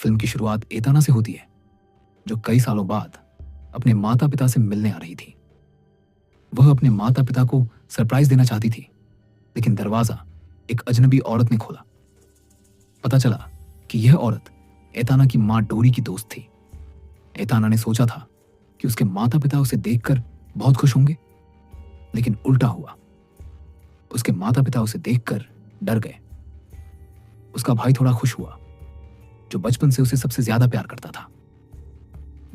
Film की शुरुआत Aitana से होती है, जो कई सालों बाद अपने माता पिता से मिलने आ रही थी। वह अपने माता पिता को सरप्राइज देना चाहती थी, लेकिन दरवाजा एक अजनबी औरत ने खोला। पता चला कि यह औरत एताना की मां डोरी की दोस्त थी। एताना ने सोचा था कि उसके माता पिता उसे देखकर बहुत खुश होंगे, लेकिन उल्टा हुआ। उसके माता पिता उसे देखकर डर गए। उसका भाई थोड़ा खुश हुआ, जो बचपन से उसे सबसे ज्यादा प्यार करता था।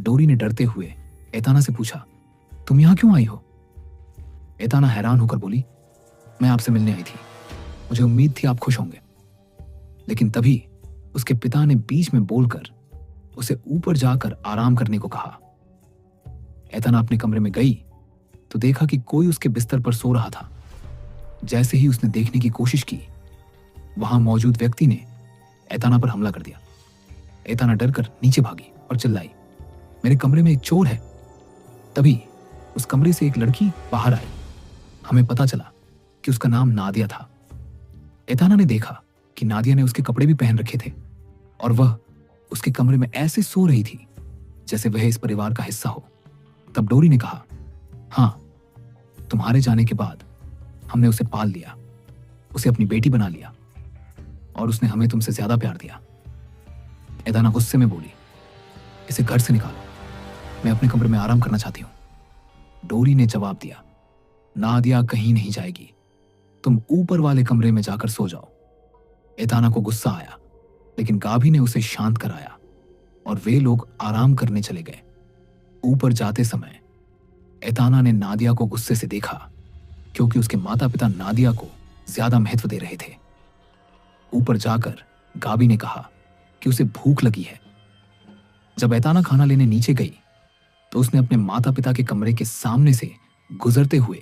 डोरी ने डरते हुए एताना से पूछा, तुम यहां क्यों आई हो? एताना हैरान होकर बोली, मैं आपसे मिलने आई थी। मुझे उम्मीद थी आप खुश होंगे। लेकिन तभी उसके पिता ने बीच में बोलकर उसे ऊपर जाकर आराम करने को कहा। एताना अपने कमरे में गई तो देखा कि कोई उसके बिस्तर पर सो रहा था। जैसे ही उसने देखने की कोशिश की, वहां मौजूद व्यक्ति ने एताना पर हमला कर दिया। एताना डरकर नीचे भागी और चिल्लाई, मेरे कमरे में एक चोर है। तभी उस कमरे से एक लड़की बाहर आई। हमें पता चला कि उसका नाम नादिया था। एताना ने देखा कि नादिया ने उसके कपड़े भी पहन रखे थे और वह उसके कमरे में ऐसे सो रही थी जैसे वह इस परिवार का हिस्सा हो। तब डोरी ने कहा, हाँ, तुम्हारे जाने के बाद हमने उसे पाल लिया, उसे अपनी बेटी बना लिया और उसने हमें तुमसे ज्यादा प्यार दिया। एताना गुस्से में बोली, इसे घर से निकालो, मैं अपने कमरे में आराम करना चाहती हूं। डोरी ने जवाब दिया, नादिया कहीं नहीं जाएगी, तुम ऊपर वाले कमरे में जाकर सो जाओ। एताना को गुस्सा आया, लेकिन गाभी ने उसे शांत कराया और वे लोग आराम करने चले गए। ऊपर जाते समय एताना ने नादिया को गुस्से से देखा, क्योंकि उसके माता पिता नादिया को ज्यादा महत्व दे रहे थे। ऊपर जाकर गाभी ने कहा कि उसे भूख लगी है। जब एताना खाना लेने नीचे गई तो उसने अपने माता पिता के कमरे के सामने से गुजरते हुए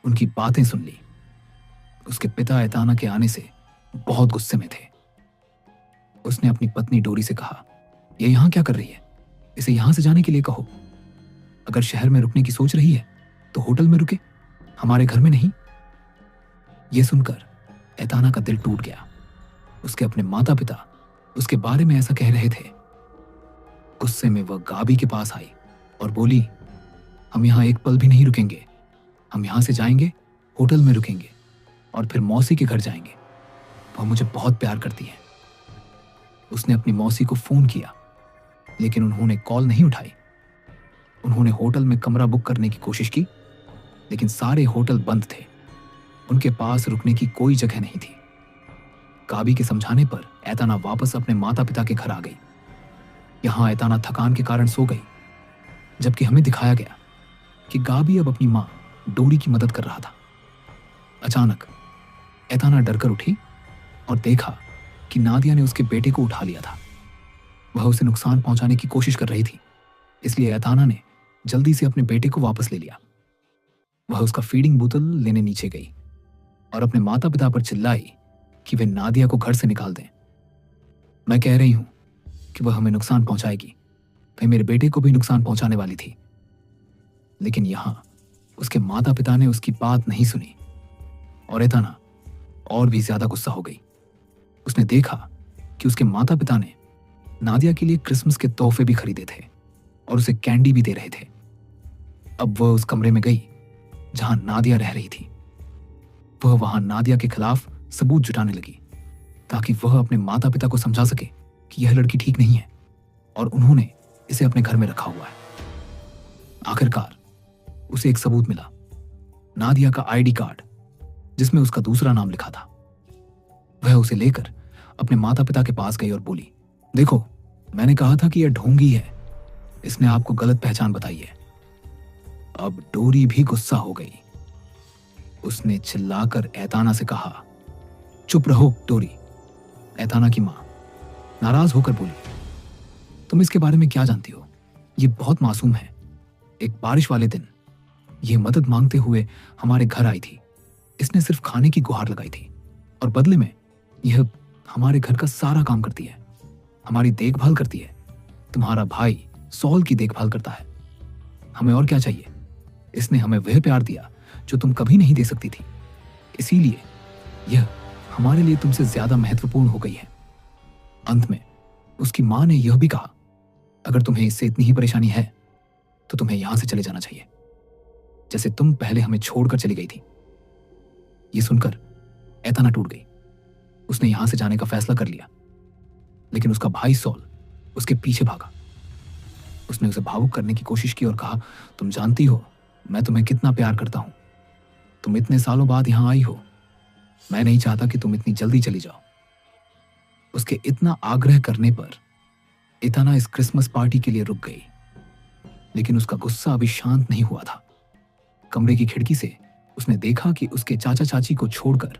उनकी बातें सुन ली। उसके पिता एताना के आने से बहुत गुस्से में थे। उसने अपनी पत्नी डोरी से कहा, ये यहां क्या कर रही है? इसे यहां से जाने के लिए कहो। अगर शहर में रुकने की सोच रही है तो होटल में रुके, हमारे घर में नहीं। यह सुनकर एताना का दिल टूट गया। उसके अपने माता पिता उसके बारे में ऐसा कह रहे थे। गुस्से में वह गाभी के पास आई और बोली, हम यहां एक पल भी नहीं रुकेंगे। हम यहां से जाएंगे, होटल में रुकेंगे और फिर मौसी के घर जाएंगे। वह मुझे बहुत प्यार करती है। उसने अपनी मौसी को फोन किया, लेकिन उन्होंने कॉल नहीं उठाई। उन्होंने होटल में कमरा बुक करने की कोशिश की, लेकिन सारे होटल बंद थे। उनके पास रुकने की कोई जगह नहीं थी। गाभी के समझाने पर एताना वापस अपने माता पिता के घर आ गई। यहां एताना थकान के कारण सो गई, जबकि हमें दिखाया गया कि गाभी अब अपनी मां डोरी की मदद कर रहा था। अचानक एताना डरकर उठी और देखा कि नादिया ने उसके बेटे को उठा लिया था। वह उसे नुकसान पहुंचाने की कोशिश कर रही थी, इसलिए एताना ने जल्दी से अपने बेटे को वापस ले लिया। वह उसका फीडिंग बोतल लेने नीचे गई और अपने माता पिता पर चिल्लाई कि वे नादिया को घर से निकाल दें। मैं कह रही हूं कि वह हमें नुकसान पहुंचाएगी, वह मेरे बेटे को भी नुकसान पहुंचाने वाली थी। लेकिन यहां उसके माता पिता ने उसकी बात नहीं सुनी और एताना और भी ज्यादा गुस्सा हो गई। उसने देखा कि उसके माता पिता ने नादिया के लिए क्रिसमस के तोहफे भी खरीदे थे और उसे कैंडी भी दे रहे थे। अब वह उस कमरे में गई जहां नादिया रह रही थी। वह वहां नादिया के खिलाफ सबूत जुटाने लगी, ताकि वह अपने माता पिता को समझा सके कि यह लड़की ठीक नहीं है और उन्होंने इसे अपने घर में रखा हुआ है। आखिरकार उसे एक सबूत मिला, नादिया का आईडी कार्ड, जिसमें उसका दूसरा नाम लिखा था। वह उसे लेकर अपने माता पिता के पास गई और बोली, देखो, मैंने कहा था कि यह ढोंगी है, इसने आपको गलत पहचान बताई है। अब डोरी भी गुस्सा हो गई। उसने चिल्लाकर एताना से कहा, चुप रहो डोरी। एताना की मां नाराज होकर बोली, तुम इसके बारे में क्या जानती हो? यह बहुत मासूम है। एक बारिश वाले दिन यह मदद मांगते हुए हमारे घर आई थी। इसने सिर्फ खाने की गुहार लगाई थी और बदले में यह हमारे घर का सारा काम करती है, हमारी देखभाल करती है। तुम्हारा भाई सॉल की देखभाल करता है। हमें और क्या चाहिए? इसने हमें वह प्यार दिया जो तुम कभी नहीं दे सकती थी, इसीलिए यह हमारे लिए तुमसे ज्यादा महत्वपूर्ण हो गई है। अंत में उसकी मां ने यह भी कहा, अगर तुम्हें इससे इतनी ही परेशानी है तो तुम्हें यहां से चले जाना चाहिए, जैसे तुम पहले हमें छोड़कर चली गई थी। ये सुनकर एताना टूट गई। उसने यहां से जाने का फैसला कर लिया, लेकिन उसका भाई सॉल उसके पीछे भागा। उसने उसे भावुक करने की कोशिश की और कहा, तुम जानती हो मैं तुम्हें कितना प्यार करता हूं। तुम इतने सालों बाद यहां आई हो, मैं नहीं चाहता कि तुम इतनी जल्दी चली जाओ। उसके इतना आग्रह करने पर एताना इस क्रिसमस पार्टी के लिए रुक गई, लेकिन उसका गुस्सा अभी शांत नहीं हुआ था। कमरे की खिड़की से उसने देखा कि उसके चाचा चाची को छोड़कर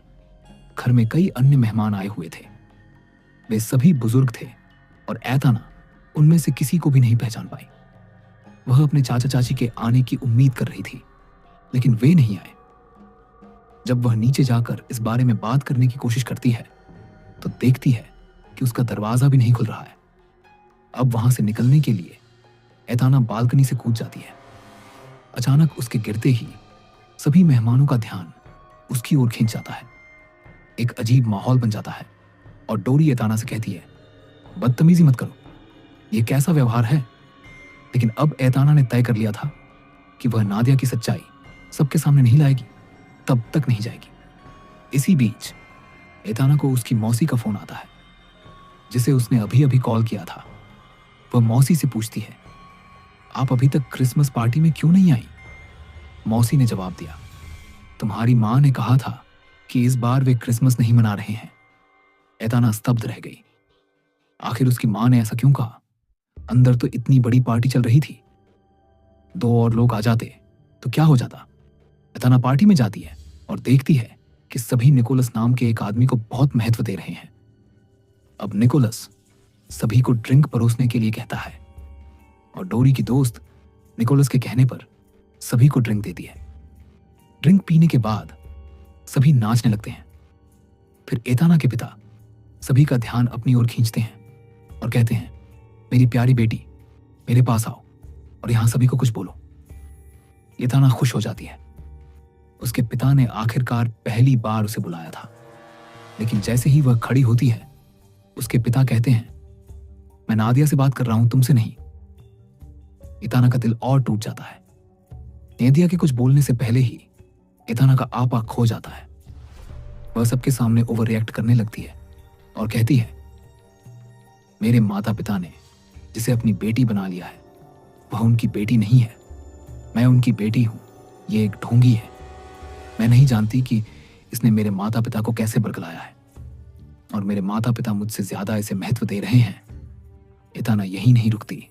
घर में कई अन्य मेहमान आए हुए थे। वे सभी बुजुर्ग थे और एताना उनमें से किसी को भी नहीं पहचान पाई। वह अपने चाचा चाची के आने की उम्मीद कर रही थी, लेकिन वे नहीं आए। जब वह नीचे जाकर इस बारे में बात करने की कोशिश करती है तो देखती है कि उसका दरवाजा भी नहीं खुल रहा है। अब वहां से निकलने के लिए एताना बालकनी से कूद जाती है। अचानक उसके गिरते ही सभी मेहमानों का ध्यान उसकी ओर खींच जाता है। एक अजीब माहौल बन जाता है और डोरी एताना से कहती है, बदतमीजी मत करो, यह कैसा व्यवहार है। लेकिन अब एताना ने तय कर लिया था कि वह नादिया की सच्चाई सबके सामने नहीं लाएगी, तब तक नहीं जाएगी। इसी बीच एताना को उसकी मौसी का फोन आता है, जिसे उसने अभी अभी कॉल किया था। वह मौसी से पूछती है, आप अभी तक क्रिसमस पार्टी में क्यों नहीं आई? मौसी ने जवाब दिया, तुम्हारी मां ने कहा था कि इस बार वे क्रिसमस नहीं मना रहे हैं। एताना स्तब्ध रह गई। आखिर उसकी मां ने ऐसा क्यों कहा? अंदर तो इतनी बड़ी पार्टी चल रही थी। 2 और लोग आ जाते तो क्या हो जाता? एताना पार्टी में जाती है और देखती है कि सभी निकोलस नाम के एक आदमी को बहुत महत्व दे रहे हैं। अब निकोलस सभी को ड्रिंक परोसने के लिए कहता है और डोरी की दोस्त निकोलस के कहने पर सभी को ड्रिंक देती है। ड्रिंक पीने के बाद सभी नाचने लगते हैं। फिर एताना के पिता सभी का ध्यान अपनी ओर खींचते हैं और कहते हैं, मेरी प्यारी बेटी, मेरे पास आओ और यहां सभी को कुछ बोलो। एताना खुश हो जाती है। उसके पिता ने आखिरकार पहली बार उसे बुलाया था, लेकिन जैसे ही वह खड़ी होती है उसके पिता कहते हैं, मैं नादिया से बात कर रहा हूं, तुमसे नहीं। एताना का दिल और टूट जाता है। नादिया के कुछ बोलने से पहले ही एताना का आपा खो जाता है। वह सबके सामने ओवर रिएक्ट करने लगती है और कहती है, मेरे माता पिता ने जिसे अपनी बेटी बना लिया है वह उनकी बेटी नहीं है। मैं उनकी बेटी हूं, ये एक ढोंगी है। मैं नहीं जानती कि इसने मेरे माता पिता को कैसे बरगलाया है और मेरे माता पिता मुझसे ज्यादा इसे महत्व दे रहे हैं। एताना यही नहीं रुकती,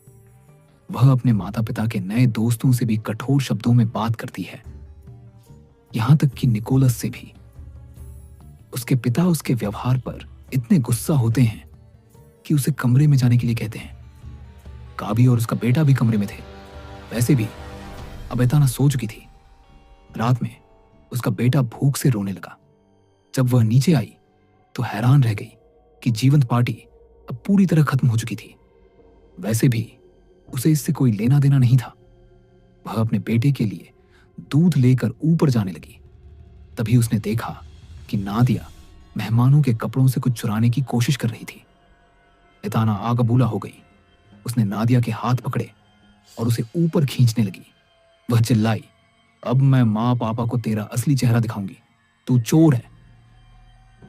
वह अपने माता पिता के नए दोस्तों से भी कठोर शब्दों में बात करती है, यहां तक कि निकोलस से भी। उसके पिता उसके व्यवहार पर इतने गुस्सा होते हैं कि उसे कमरे में जाने के लिए कहते हैं। काबी और उसका बेटा भी कमरे में थे। वैसे भी अब एताना सो चुकी थी। रात में उसका बेटा भूख से रोने लगा। जब वह नीचे आई तो हैरान रह गई कि जीवंत पार्टी अब पूरी तरह खत्म हो चुकी थी। वैसे भी उसे इससे कोई लेना देना नहीं था। वह अपने बेटे के लिए दूध लेकर ऊपर जाने लगी। तभी उसने देखा कि नादिया मेहमानों के कपड़ों से कुछ चुराने की कोशिश कर रही थी। एताना आगबूला हो गई। उसने नादिया के हाथ पकड़े और उसे ऊपर खींचने लगी। वह चिल्लाई, अब मैं माँ पापा को तेरा असली चेहरा दिखाऊंगी, तू चोर है।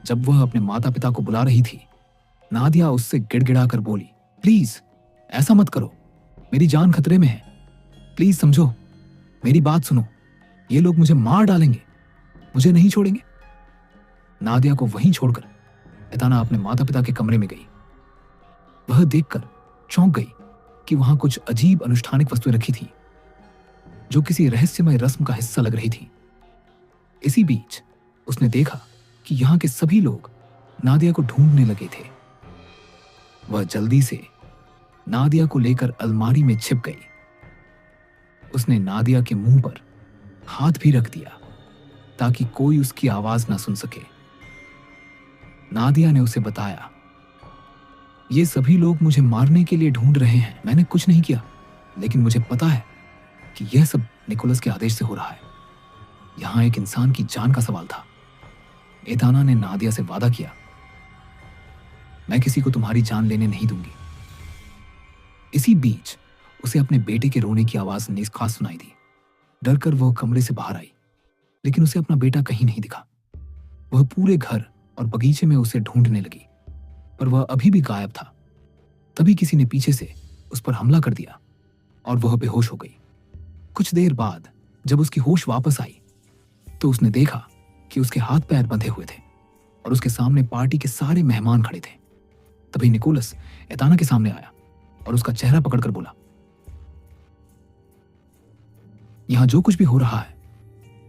जब वह अपने माता पिता को बुला रही थी, नादिया उससे गिड़गिड़ाकर बोली, प्लीज ऐसा मत करो, मेरी जान खतरे में है। प्लीज समझो, मेरी बात सुनो, ये लोग मुझे मार डालेंगे, मुझे नहीं छोड़ेंगे। नादिया को वहीं छोड़कर एताना अपने माता पिता के कमरे में गई। वह देखकर चौंक गई कि वहां कुछ अजीब अनुष्ठानिक वस्तुएं रखी थी जो किसी रहस्यमय रस्म का हिस्सा लग रही थी। इसी बीच उसने देखा कि यहां के सभी लोग नादिया को ढूंढने लगे थे। वह जल्दी से नादिया को लेकर अलमारी में छिप गई। उसने नादिया के मुंह पर हाथ भी रख दिया ताकि कोई उसकी आवाज ना सुन सके। नादिया ने उसे बताया, ये सभी लोग मुझे मारने के लिए ढूंढ रहे हैं, मैंने कुछ नहीं किया, लेकिन मुझे पता है कि यह सब निकोलस के आदेश से हो रहा है। यहां एक इंसान की जान का सवाल था। एताना ने नादिया से वादा किया, मैं किसी को तुम्हारी जान लेने नहीं दूंगी। इसी बीच उसे अपने बेटे के रोने की आवाज खास सुनाई दी। डर कर वह कमरे से बाहर आई, लेकिन उसे अपना बेटा कहीं नहीं दिखा। वह पूरे घर और बगीचे में उसे ढूंढने लगी, पर वह अभी भी गायब था। तभी किसी ने पीछे से उस पर हमला कर दिया और वह बेहोश हो गई। कुछ देर बाद जब उसकी होश वापस आई तो उसने देखा कि उसके हाथ पैर बंधे हुए थे और उसके सामने पार्टी के सारे मेहमान खड़े थे। तभी निकोलस एताना के सामने आया और उसका चेहरा पकड़कर बोला, यहां जो कुछ भी हो रहा है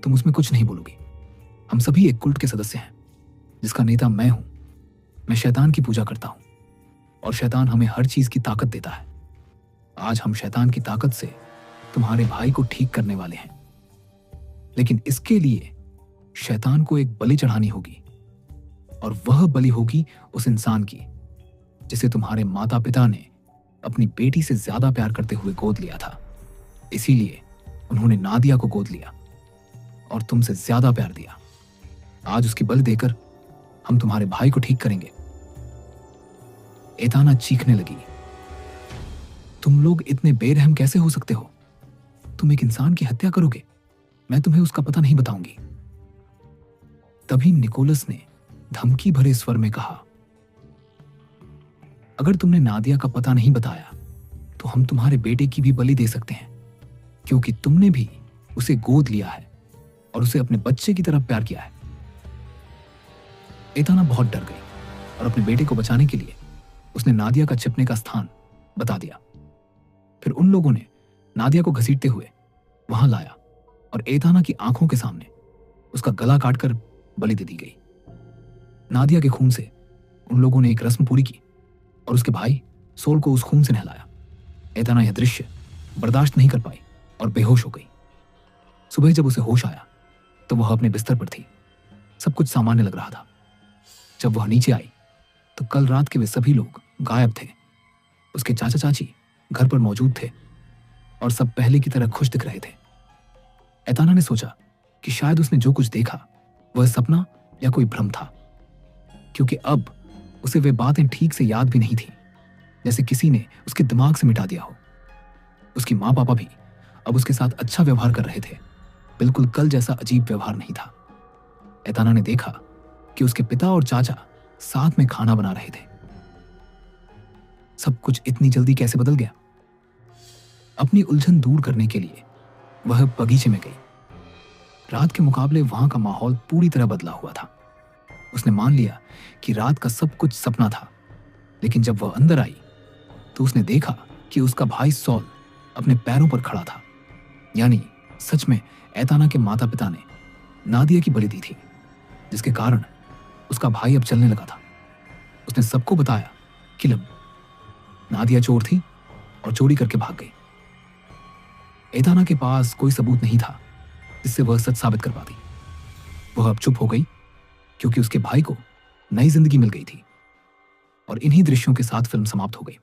तुम उसमें कुछ नहीं बोलोगी। हम सभी एक कुल्ट के सदस्य हैं जिसका नेता मैं हूं। मैं शैतान की पूजा करता हूं और शैतान हमें हर चीज की ताकत देता है। आज हम शैतान की ताकत से तुम्हारे भाई को ठीक करने वाले हैं, लेकिन इसके लिए शैतान को एक बलि चढ़ानी होगी और वह बलि होगी उस इंसान की जिसे तुम्हारे माता पिता ने अपनी बेटी से ज्यादा प्यार करते हुए गोद लिया था। इसीलिए उन्होंने नादिया को गोद लिया और तुमसे ज्यादा प्यार दिया। आज उसकी बलि देकर हम तुम्हारे भाई को ठीक करेंगे। एताना चीखने लगी, तुम लोग इतने बेरहम कैसे हो सकते हो? तुम एक इंसान की हत्या करोगे? मैं तुम्हें उसका पता नहीं बताऊंगी। तभी निकोलस ने धमकी भरे स्वर में कहा, अगर तुमने नादिया का पता नहीं बताया तो हम तुम्हारे बेटे की भी बलि दे सकते हैं, क्योंकि तुमने भी उसे गोद लिया है और उसे अपने बच्चे की तरह प्यार किया है। एताना बहुत डर गई और अपने बेटे को बचाने के लिए उसने नादिया का छिपने का स्थान बता दिया। फिर उन लोगों ने नादिया को घसीटते हुए वहां लाया और एताना की आंखों के सामने उसका गला काटकर बलि दे दी गई। नादिया के खून से उन लोगों ने एक रस्म पूरी की और उसके भाई सोल को उस खून से नहलाया। एताना यह दृश्य बर्दाश्त नहीं कर पाई और बेहोश हो गई। सुबह जब उसे होश आया तो वह अपने बिस्तर पर थी। सब कुछ सामान्य लग रहा था। जब वह नीचे आई तो कल रात के वे सभी लोग गायब थे। उसके चाचा चाची घर पर मौजूद थे और सब पहले की तरह खुश दिख रहे थे। एताना ने सोचा कि शायद उसने जो कुछ देखा वह सपना या कोई भ्रम था, क्योंकि अब उसे वे बातें ठीक से याद भी नहीं थी, जैसे किसी ने उसके दिमाग से मिटा दिया हो। उसकी माँ पापा भी अब उसके साथ अच्छा व्यवहार कर रहे थे, बिल्कुल कल जैसा अजीब व्यवहार नहीं था। एताना ने देखा कि उसके पिता और चाचा साथ में खाना बना रहे थे। सब कुछ इतनी जल्दी कैसे बदल गया? अपनी उलझन दूर करने के लिए वह बगीचे में गई। रात के मुकाबले वहां का माहौल पूरी तरह बदला हुआ था। उसने मान लिया कि रात का सब कुछ सपना था, लेकिन जब वह अंदर आई तो उसने देखा कि उसका भाई सॉल अपने पैरों पर खड़ा था। यानी सच में एताना के माता पिता ने नादिया की बलि दी थी, जिसके कारण उसका भाई अब चलने लगा था। उसने सबको बताया कि नादिया चोर थी और चोरी करके भाग गई। एताना के पास कोई सबूत नहीं था जिससे वह सच साबित कर पाती। वह अब चुप हो गई क्योंकि उसके भाई को नई जिंदगी मिल गई थी। और इन्हीं दृश्यों के साथ फिल्म समाप्त हो गई।